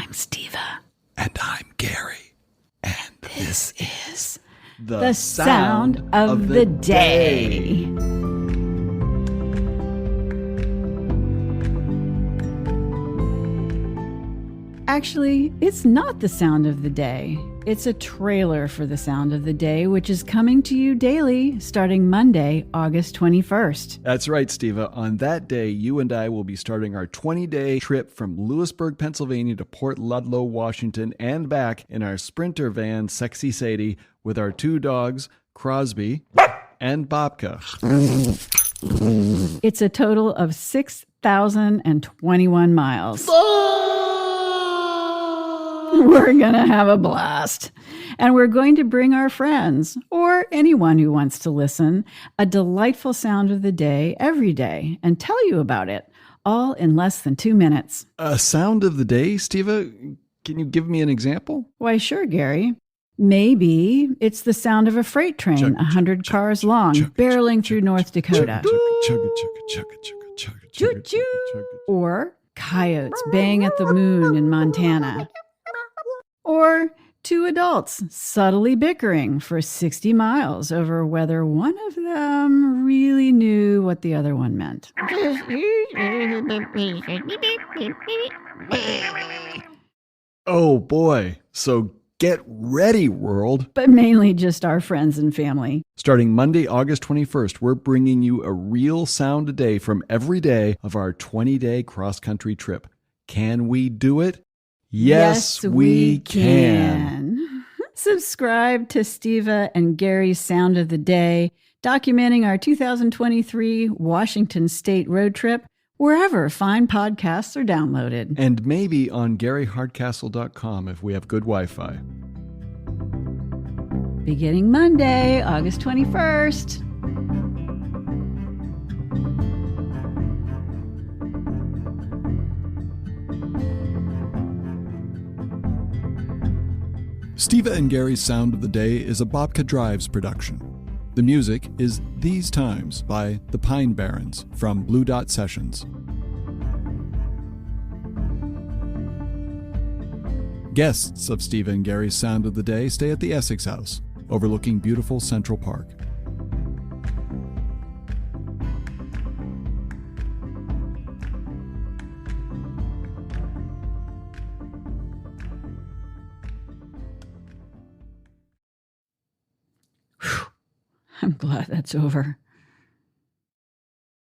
I'm Steva. And I'm Gary. And This is the sound of the day. Actually, it's not the sound of the day. It's a trailer for the sound of the day, which is coming to you daily starting Monday, August 21st. That's right, Steva. On that day, you and I will be starting our 20-day trip from Lewisburg, Pennsylvania to Port Ludlow, Washington, and back in our Sprinter van, Sexy Sadie, with our two dogs, Crosby and Bobka. It's a total of 6,021 miles. We're going to have a blast. And we're going to bring our friends, or anyone who wants to listen, a delightful sound of the day every day and tell you about it, all in less than 2 minutes. A sound of the day, Steva? Can you give me an example? Why, sure, Gary. Maybe it's the sound of a freight train 100 cars long barreling through North Dakota. Or coyotes baying at the moon in Montana. Or two adults subtly bickering for 60 miles over whether one of them really knew what the other one meant. Oh boy, so get ready, world. But mainly just our friends and family. Starting Monday, August 21st, we're bringing you a real sound a day from every day of our 20-day cross-country trip. Can we do it? Yes, we can. Subscribe to Steva and Gary's Sound of the Day, documenting our 2023 Washington State road trip, wherever fine podcasts are downloaded. And maybe on GaryHardcastle.com if we have good Wi-Fi. Beginning Monday, August 21st. Steva and Gary's Sound of the Day is a Bobka Drives production. The music is These Times by the Pine Barrens from Blue Dot Sessions. Guests of Steva and Gary's Sound of the Day stay at the Essex House, overlooking beautiful Central Park. I'm glad that's over.